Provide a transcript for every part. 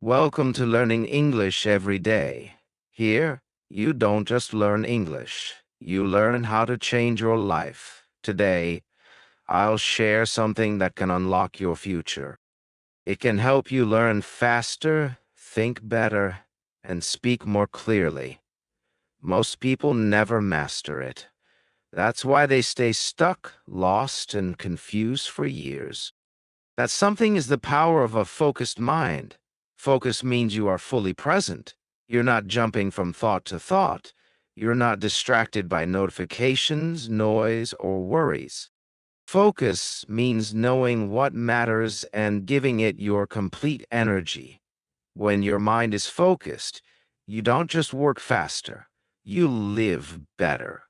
Welcome to Learning English Every Day. Here, you don't just learn English, you learn how to change your life. Today, I'll share something that can unlock your future. It can help you learn faster, think better, and speak more clearly. Most people never master it. That's why they stay stuck, lost, and confused for years. That something is the power of a focused mind. Focus means you are fully present. You're not jumping from thought to thought. You're not distracted by notifications, noise, or worries. Focus means knowing what matters and giving it your complete energy. When your mind is focused, you don't just work faster, you live better.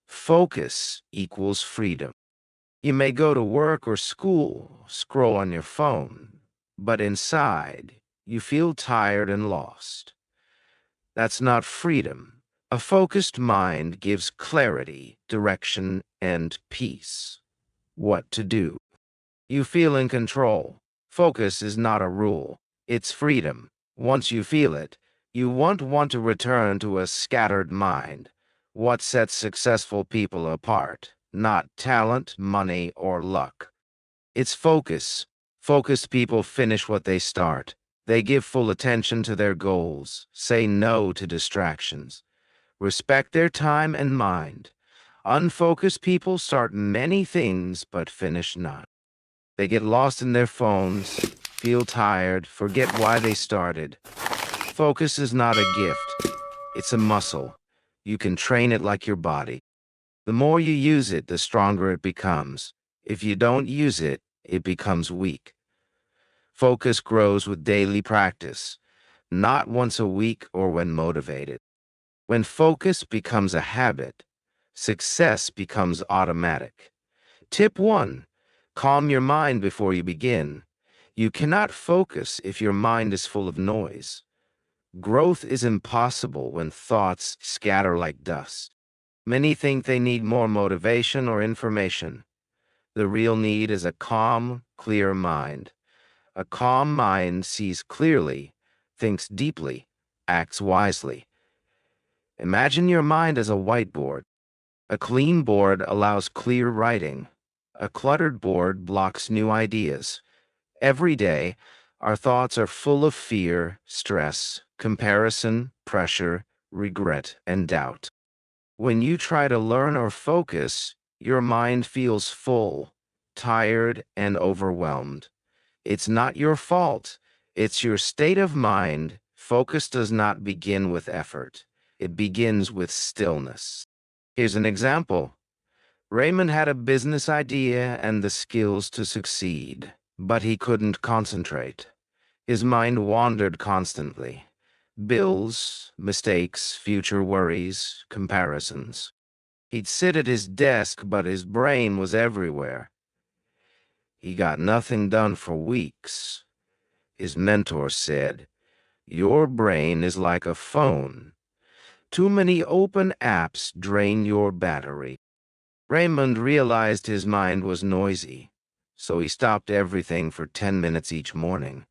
Focus equals freedom. You may go to work or school, scroll on your phone, but inside, you feel tired and lost. That's not freedom. A focused mind gives clarity, direction, and peace. What to do? You feel in control. Focus is not a rule, it's freedom. Once you feel it, you won't want to return to a scattered mind. What sets successful people apart? Not talent, money, or luck. It's focus. Focused people finish what they start. They give full attention to their goals, say no to distractions, respect their time and mind. Unfocused people start many things but finish none. They get lost in their phones, feel tired, forget why they started. Focus is not a gift, it's a muscle. You can train it like your body. The more you use it, the stronger it becomes. If you don't use it, it becomes weak. Focus grows with daily practice, not once a week or when motivated. When focus becomes a habit, success becomes automatic. Tip 1. Calm your mind before you begin. You cannot focus if your mind is full of noise. Growth is impossible when thoughts scatter like dust. Many think they need more motivation or information. The real need is a calm, clear mind. A calm mind sees clearly, thinks deeply, acts wisely. Imagine your mind as a whiteboard. A clean board allows clear writing. A cluttered board blocks new ideas. Every day, our thoughts are full of fear, stress, comparison, pressure, regret, and doubt. When you try to learn or focus, your mind feels full, tired, and overwhelmed. It's not your fault. It's your state of mind. Focus does not begin with effort. It begins with stillness. Here's an example. Raymond had a business idea and the skills to succeed, but he couldn't concentrate. His mind wandered constantly. Bills, mistakes, future worries, comparisons. He'd sit at his desk, but his brain was everywhere. He got nothing done for weeks. His mentor said, "Your brain is like a phone. Too many open apps drain your battery." Raymond realized his mind was noisy, so he stopped everything for 10 minutes each morning.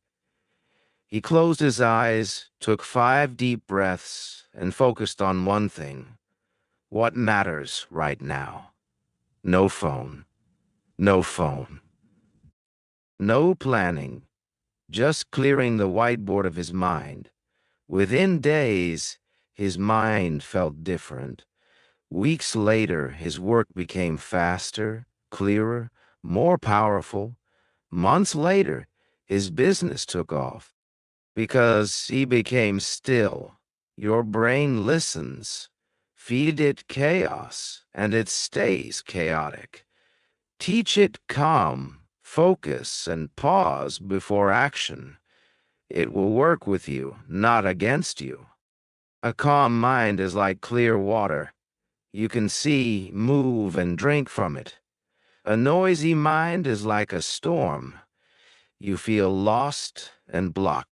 He closed his eyes, took 5 deep breaths, and focused on one thing. What matters right now? No phone. No phone. No planning. Just clearing the whiteboard of his mind. Within days, his mind felt different. Weeks later, his work became faster, clearer, more powerful. Months later, his business took off because he became still. Your brain listens. Feed it chaos, and it stays chaotic. Teach it calm, focus, and pause before action. It will work with you, not against you. A calm mind is like clear water. You can see, move, and drink from it. A noisy mind is like a storm. You feel lost and blocked.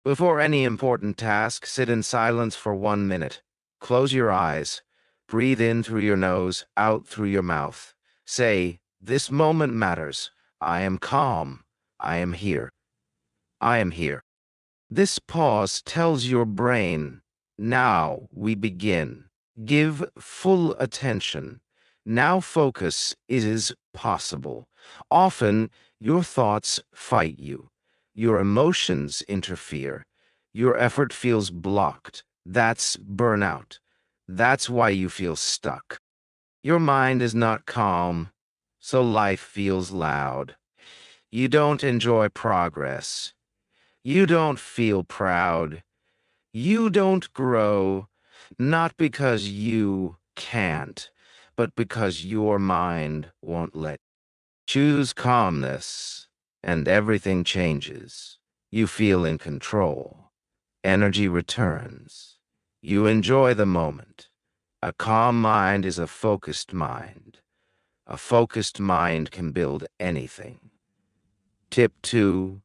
Before any important task, sit in silence for 1 minute. Close your eyes. Breathe in through your nose, out through your mouth. Say, "This moment matters. I am calm. I am here. I am here." This pause tells your brain, now we begin. Give full attention. Now focus is possible. Often, your thoughts fight you. Your emotions interfere. Your effort feels blocked. That's burnout. That's why you feel stuck. Your mind is not calm, so life feels loud. You don't enjoy progress. You don't feel proud. You don't grow, not because you can't, but because your mind won't let. Choose calmness, and everything changes. You feel in control. Energy returns. You enjoy the moment. A calm mind is a focused mind. A focused mind can build anything. Tip 2.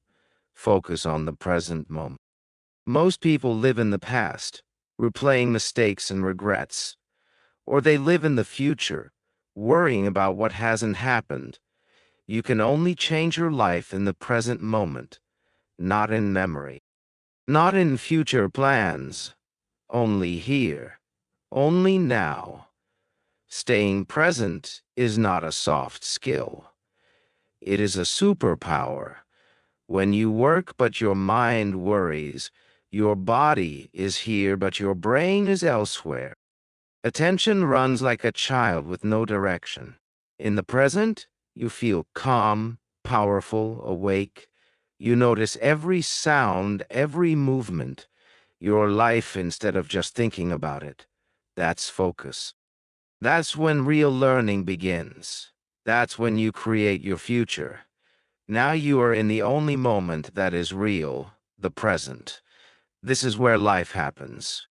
Focus on the present moment. Most people live in the past, replaying mistakes and regrets, or they live in the future, worrying about what hasn't happened. You can only change your life in the present moment, not in memory, not in future plans, only here, only now. Staying present is not a soft skill. It is a superpower. When you work but your mind worries, your body is here but your brain is elsewhere. Attention runs like a child with no direction. In the present, you feel calm, powerful, awake. You notice every sound, every movement, your life instead of just thinking about it. That's focus. That's when real learning begins. That's when you create your future. Now you are in the only moment that is real, the present. This is where life happens.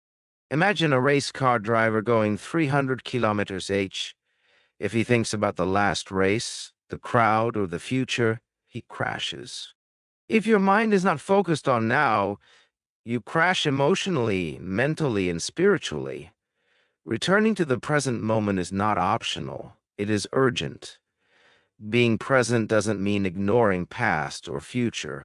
Imagine a race car driver going 300 kilometers h. If he thinks about the last race, the crowd, or the future, he crashes. If your mind is not focused on now, you crash emotionally, mentally, and spiritually. Returning to the present moment is not optional. It is urgent. Being present doesn't mean ignoring past or future.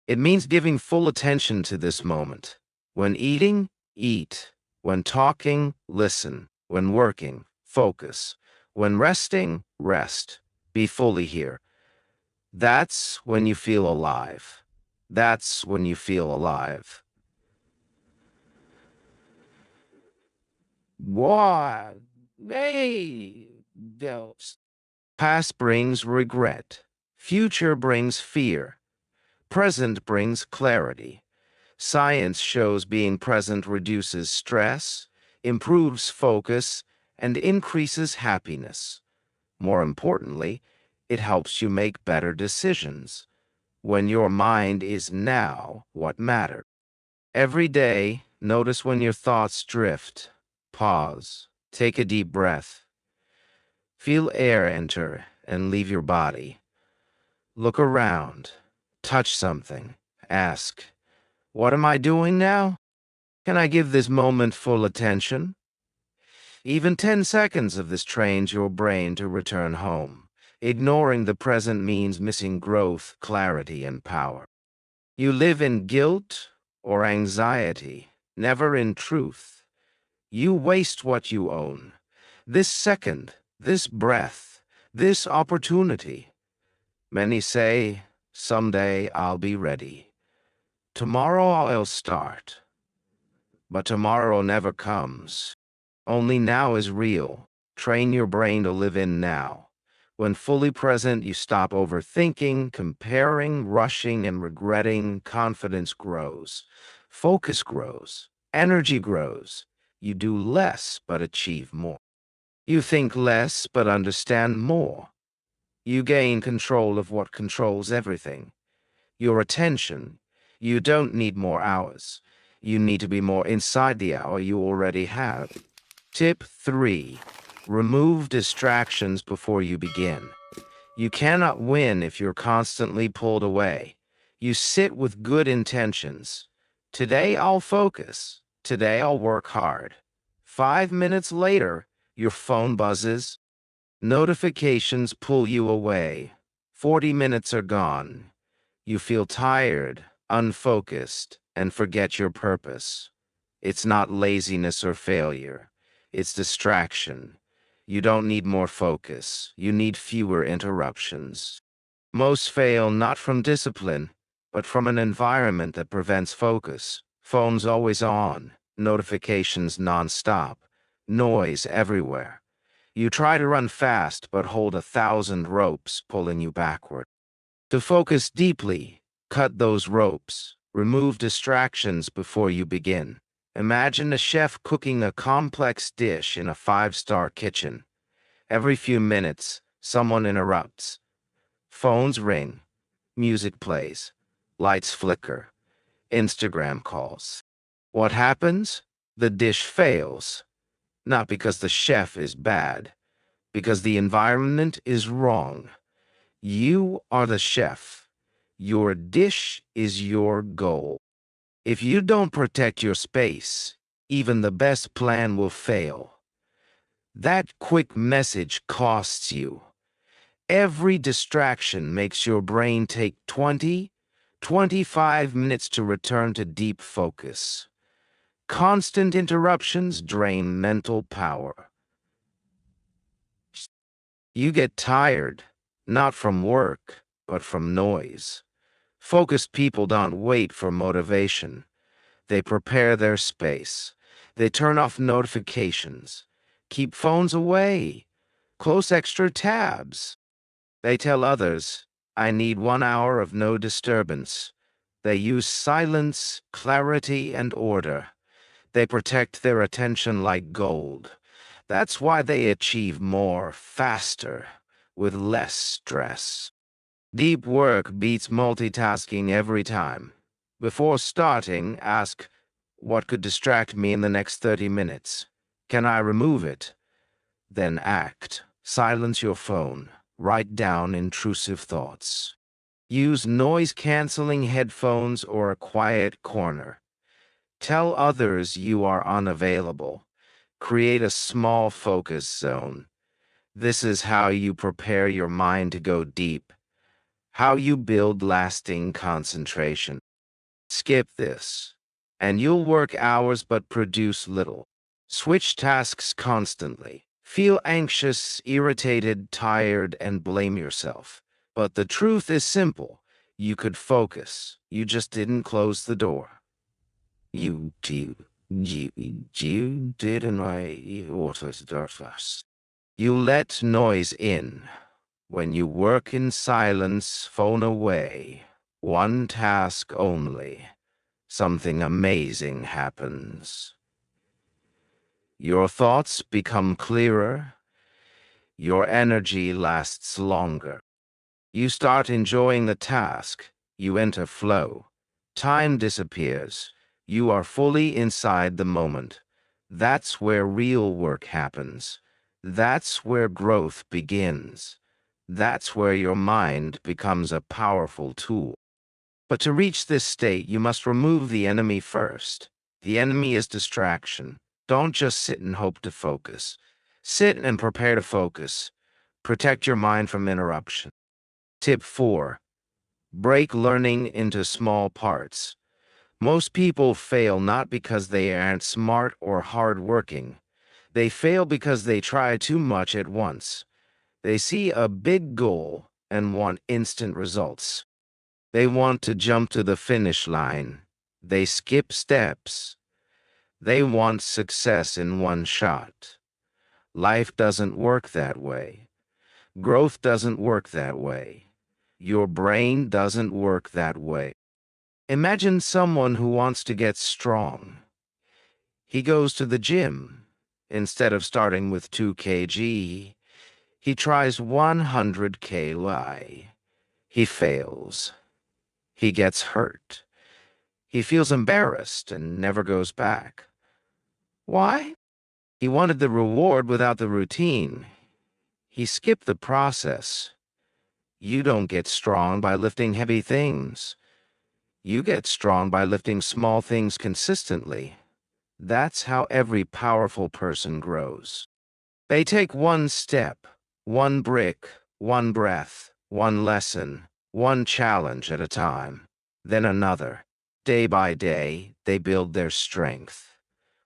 It means giving full attention to this moment. When eating, eat. When talking, listen. When working, focus. When resting, rest. Be fully here. That's when you feel alive. That's when you feel alive. What? Hey, those. Past brings regret. Future brings fear. Present brings clarity. Science shows being present reduces stress, improves focus, and increases happiness. More importantly, it helps you make better decisions. When your mind is now what matters. Every day, notice when your thoughts drift. Pause. Take a deep breath. Feel air enter and leave your body. Look around. Touch something. Ask, what am I doing now? Can I give this moment full attention? Even 10 seconds of this trains your brain to return home. Ignoring the present means missing growth, clarity, and power. You live in guilt or anxiety, never in truth. You waste what you own. This second, this breath, this opportunity. Many say, someday I'll be ready. Tomorrow I'll start. But tomorrow never comes. Only now is real. Train your brain to live in now. When fully present, you stop overthinking, comparing, rushing, and regretting. Confidence grows. Focus grows. Energy grows. You do less but achieve more. You think less but understand more. You gain control of what controls everything. Your attention. You don't need more hours. You need to be more inside the hour you already have. Tip 3. Remove distractions before you begin. You cannot win if you're constantly pulled away. You sit with good intentions. Today I'll focus. Today I'll work hard. 5 minutes later, your phone buzzes. Notifications pull you away. 40 minutes are gone. You feel tired, unfocused, and forget your purpose. It's not laziness or failure. It's distraction. You don't need more focus. You need fewer interruptions. Most fail not from discipline, but from an environment that prevents focus. Phones always on, notifications nonstop, noise everywhere. You try to run fast, but hold 1,000 ropes pulling you backward. To focus deeply, cut those ropes. Remove distractions before you begin. Imagine a chef cooking a complex dish in a five-star kitchen. Every few minutes, someone interrupts. Phones ring, music plays, lights flicker, Instagram calls. What happens? The dish fails. Not because the chef is bad, because the environment is wrong. You are the chef. Your dish is your goal. If you don't protect your space, even the best plan will fail. That quick message costs you. Every distraction makes your brain take 25 minutes to return to deep focus. Constant interruptions drain mental power. You get tired, not from work, but from noise. Focused people don't wait for motivation. They prepare their space. They turn off notifications, keep phones away, close extra tabs. They tell others, I need 1 hour of no disturbance. They use silence, clarity, and order. They protect their attention like gold. That's why they achieve more, faster, with less stress. Deep work beats multitasking every time. Before starting, ask, what could distract me in the next 30 minutes? Can I remove it? Then act. Silence your phone. Write down intrusive thoughts. Use noise-canceling headphones or a quiet corner. Tell others you are unavailable. Create a small focus zone. This is how you prepare your mind to go deep. How you build lasting concentration. Skip this, and you'll work hours but produce little. Switch tasks constantly. Feel anxious, irritated, tired, and blame yourself. But the truth is simple. You could focus. You just didn't close the door. You didn't autos fast. You let noise in. When you work in silence, phone away. One task only. Something amazing happens. Your thoughts become clearer. Your energy lasts longer. You start enjoying the task. You enter flow. Time disappears. You are fully inside the moment. That's where real work happens. That's where growth begins. That's where your mind becomes a powerful tool. But to reach this state, you must remove the enemy first. The enemy is distraction. Don't just sit and hope to focus. Sit and prepare to focus. Protect your mind from interruption. Tip 4. Break learning into small parts. Most people fail not because they aren't smart or hardworking. They fail because they try too much at once. They see a big goal and want instant results. They want to jump to the finish line. They skip steps. They want success in one shot. Life doesn't work that way. Growth doesn't work that way. Your brain doesn't work that way. Imagine someone who wants to get strong. He goes to the gym. Instead of starting with 2 kg, he tries 100 kg. He fails. He gets hurt. He feels embarrassed and never goes back. Why? He wanted the reward without the routine. He skipped the process. You don't get strong by lifting heavy things. You get strong by lifting small things consistently. That's how every powerful person grows. They take one step, one brick, one breath, one lesson, one challenge at a time, then another. Day by day, they build their strength.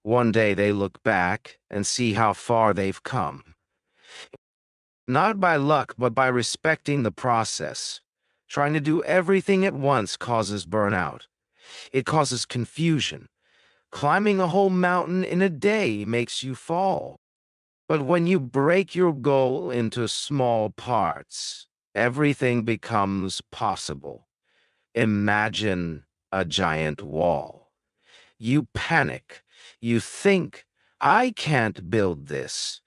One day they look back and see how far they've come. Not by luck, but by respecting the process. Trying to do everything at once causes burnout. It causes confusion. Climbing a whole mountain in a day makes you fall. But when you break your goal into small parts, everything becomes possible. Imagine a giant wall. You panic. You think, I can't build this.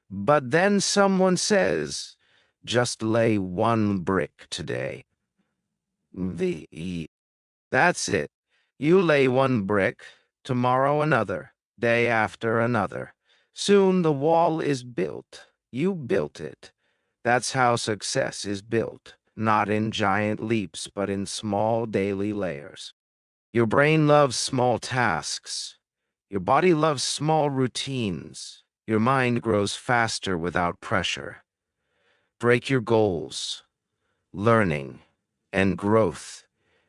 But then someone says, just lay one brick today. That's it. You lay one brick, tomorrow another, day after another. Soon the wall is built. You built it. That's how success is built, not in giant leaps, but in small daily layers. Your brain loves small tasks. Your body loves small routines. Your mind grows faster without pressure. Break your goals, learning, and growth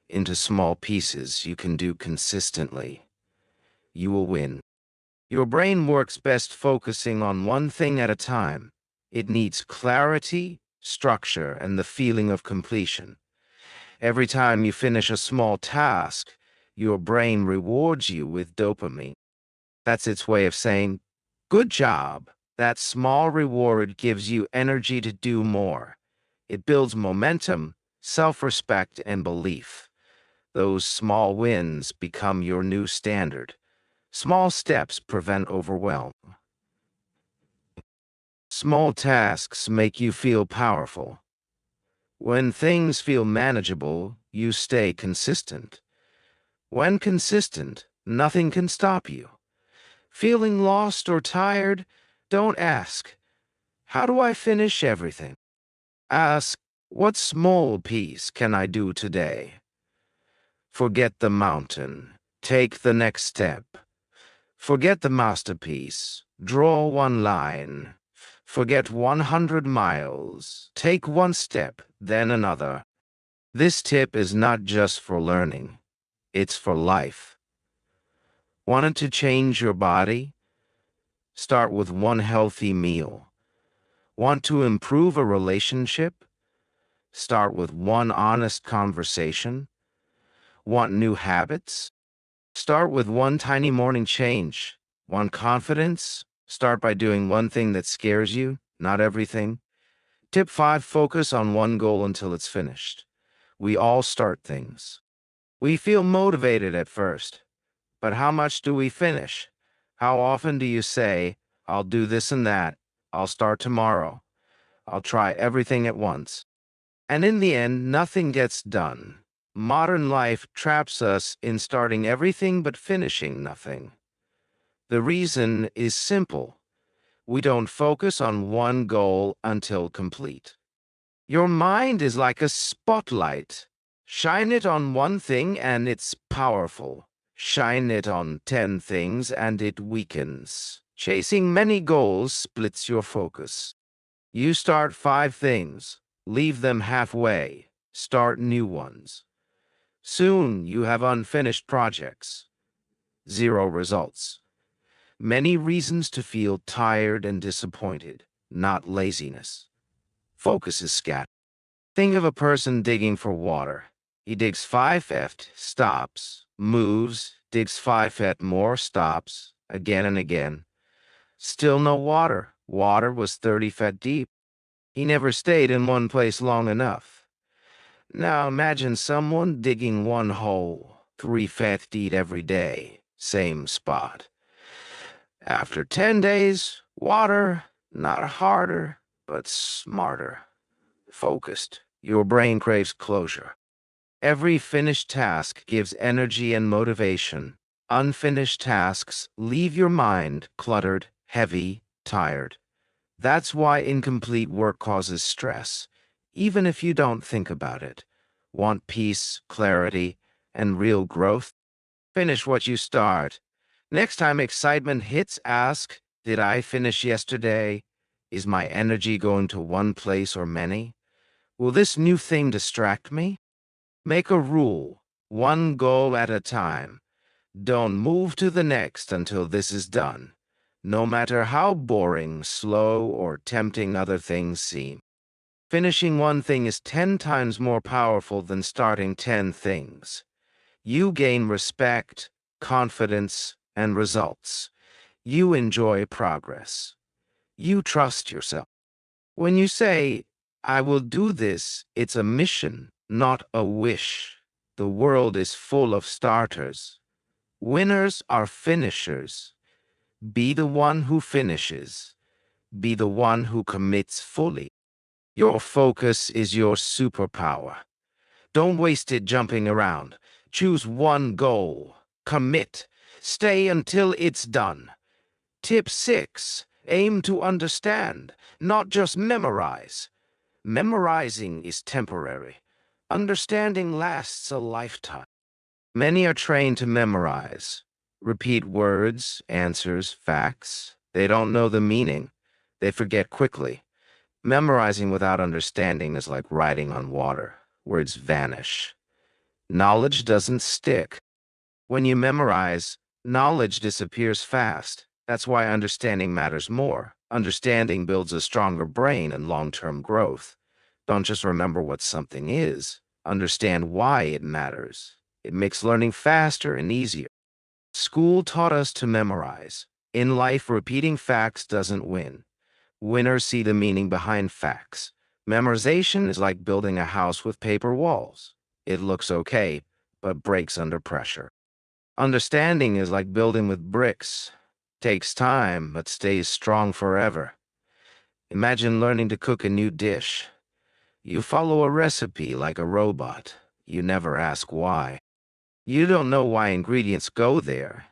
into small pieces you can do consistently. You will win. Your brain works best focusing on one thing at a time. It needs clarity, structure, and the feeling of completion. Every time you finish a small task, your brain rewards you with dopamine. That's its way of saying, good job. That small reward gives you energy to do more. It builds momentum, self-respect, and belief. Those small wins become your new standard. Small steps prevent overwhelm. Small tasks make you feel powerful. When things feel manageable, you stay consistent. When consistent, nothing can stop you. Feeling lost or tired? Don't ask, how do I finish everything? Ask, what small piece can I do today? Forget the mountain. Take the next step. Forget the masterpiece. Draw one line. Forget 100 miles. Take one step, then another. This tip is not just for learning. It's for life. Wanted to change your body? Start with one healthy meal. Want to improve a relationship? Start with one honest conversation. Want new habits? Start with one tiny morning change. Want confidence? Start by doing one thing that scares you, not everything. Tip 5, focus on one goal until it's finished. We all start things. We feel motivated at first, but how much do we finish? How often do you say, I'll do this and that, I'll start tomorrow, I'll try everything at once? And in the end, nothing gets done. Modern life traps us in starting everything but finishing nothing. The reason is simple. We don't focus on one goal until complete. Your mind is like a spotlight. Shine it on one thing and it's powerful. Shine it on 10 things and it weakens. Chasing many goals splits your focus. You start 5 things, leave them halfway, start new ones. Soon you have unfinished projects. 0 results. Many reasons to feel tired and disappointed, not laziness. Focus is scattered. Think of a person digging for water. He digs 5 feet, stops, moves, digs 5 feet more, stops, again and again. Still no water. Water was 30 feet deep. He never stayed in one place long enough. Now imagine someone digging one hole, 3 feet deep every day, same spot. After 10 days, water, not harder, but smarter. Focused. Your brain craves closure. Every finished task gives energy and motivation. Unfinished tasks leave your mind cluttered, heavy, tired. That's why incomplete work causes stress, even if you don't think about it. Want peace, clarity, and real growth? Finish what you start. Next time excitement hits, ask, did I finish yesterday? Is my energy going to one place or many? Will this new thing distract me? Make a rule. one goal at a time. Don't move to the next until this is done, no matter how boring, slow, or tempting other things seem. Finishing one thing is 10 times more powerful than starting 10 things. You gain respect, confidence, and results. You enjoy progress. You trust yourself. When you say, I will do this, it's a mission, not a wish. The world is full of starters. Winners are finishers. Be the one who finishes. Be the one who commits fully. Your focus is your superpower. Don't waste it jumping around. Choose one goal. Commit. Stay until it's done. Tip 6. Aim to understand, not just memorize. Memorizing is temporary. Understanding lasts a lifetime. Many are trained to memorize. Repeat words, answers, facts. They don't know the meaning. They forget quickly. Memorizing without understanding is like riding on water. Words vanish. Knowledge doesn't stick. When you memorize, knowledge disappears fast. That's why understanding matters more. Understanding builds a stronger brain and long-term growth. Don't just remember what something is. Understand why it matters. It makes learning faster and easier. School taught us to memorize. In life, repeating facts doesn't win. Winners see the meaning behind facts. Memorization is like building a house with paper walls. It looks okay, but breaks under pressure. Understanding is like building with bricks. Takes time, but stays strong forever. Imagine learning to cook a new dish. You follow a recipe like a robot. You never ask why. You don't know why ingredients go there.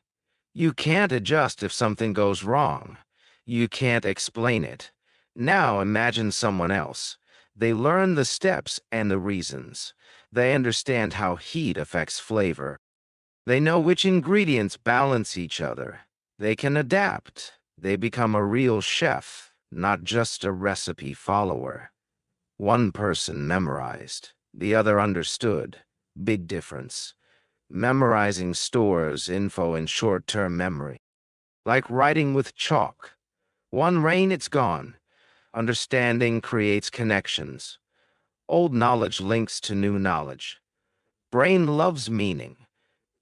You can't adjust if something goes wrong. You can't explain it. Now imagine someone else. They learn the steps and the reasons. They understand how heat affects flavor. They know which ingredients balance each other. They can adapt. They become a real chef, not just a recipe follower. One person memorized, the other understood. Big difference. Memorizing stores info in short-term memory. Like writing with chalk. One rain, it's gone. Understanding creates connections. Old knowledge links to new knowledge. Brain loves meaning.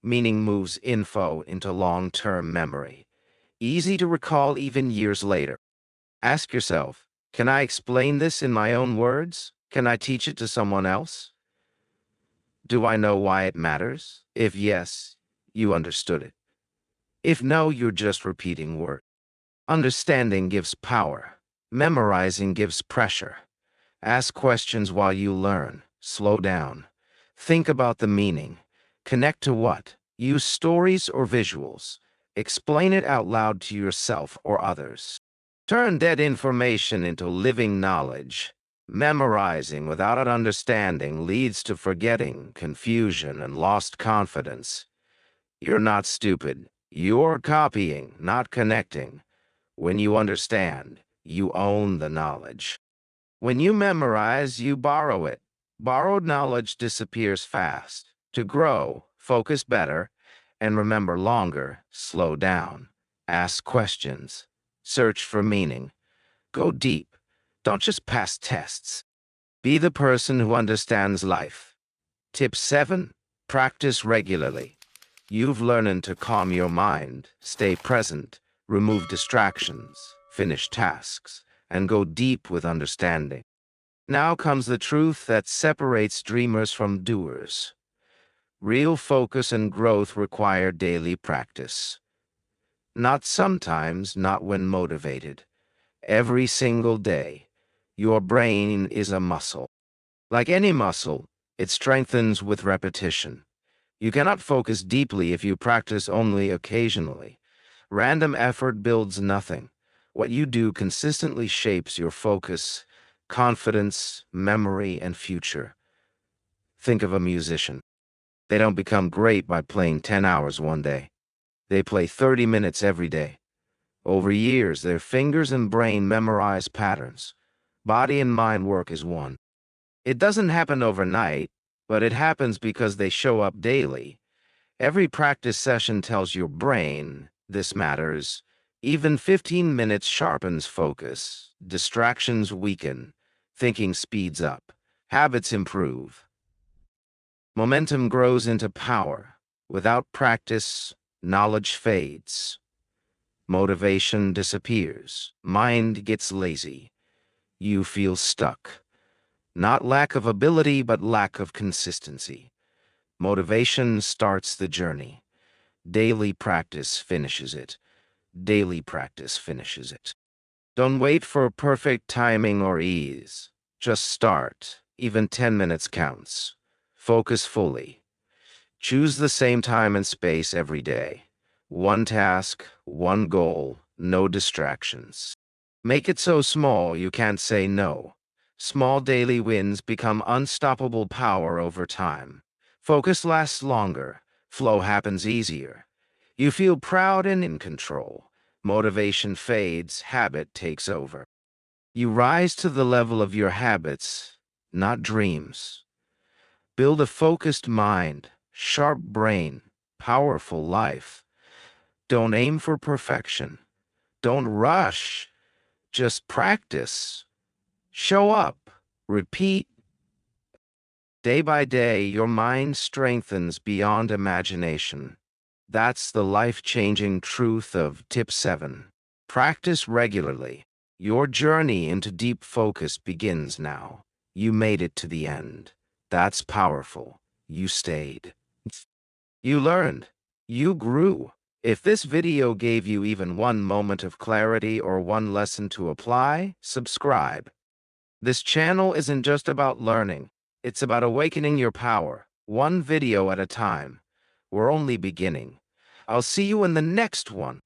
Meaning moves info into long-term memory. Easy to recall even years later. Ask yourself, can I explain this in my own words? Can I teach it to someone else? Do I know why it matters? If yes, you understood it. If no, you're just repeating words. Understanding gives power. Memorizing gives pressure. Ask questions while you learn. Slow down. Think about the meaning. Connect to what? Use stories or visuals. Explain it out loud to yourself or others. Turn dead information into living knowledge. Memorizing without an understanding leads to forgetting, confusion, and lost confidence. You're not stupid. You're copying, not connecting. When you understand, you own the knowledge. When you memorize, you borrow it. Borrowed knowledge disappears fast. To grow, focus better, and remember longer, slow down. Ask questions. Search for meaning. Go deep. Don't just pass tests. Be the person who understands life. Tip 7. Practice regularly. You've learned to calm your mind, stay present, remove distractions, finish tasks, and go deep with understanding. Now comes the truth that separates dreamers from doers. Real focus and growth require daily practice. Not sometimes, not when motivated. Every single day. Your brain is a muscle. Like any muscle, it strengthens with repetition. You cannot focus deeply if you practice only occasionally. Random effort builds nothing. What you do consistently shapes your focus, confidence, memory, and future. Think of a musician. They don't become great by playing 10 hours one day. They play 30 minutes every day. Over years, their fingers and brain memorize patterns. Body and mind work as one. It doesn't happen overnight. but it happens because they show up daily. Every practice session tells your brain, this matters. Even 15 minutes sharpens focus. Distractions weaken. Thinking speeds up. Habits improve. Momentum grows into power. Without practice, knowledge fades. Motivation disappears. Mind gets lazy. You feel stuck. Not lack of ability, but lack of consistency. Motivation starts the journey. Daily practice finishes it. Daily practice finishes it. Don't wait for perfect timing or ease. Just start. Even 10 minutes counts. Focus fully. Choose the same time and space every day. One task, one goal, no distractions. Make it so small you can't say no. Small daily wins become unstoppable power over time. Focus lasts longer. Flow happens easier. You feel proud and in control. Motivation fades, habit takes over. You rise to the level of your habits, not dreams. Build a focused mind, sharp brain, powerful life. Don't aim for perfection. Don't rush. Just practice. Show up. Repeat. Day by day, your mind strengthens beyond imagination. That's the life-changing truth of Tip 7. Practice regularly. Your journey into deep focus begins now. You made it to the end. That's powerful. You stayed. You learned. You grew. If this video gave you even one moment of clarity or one lesson to apply, subscribe. This channel isn't just about learning. It's about awakening your power, one video at a time. We're only beginning. I'll see you in the next one.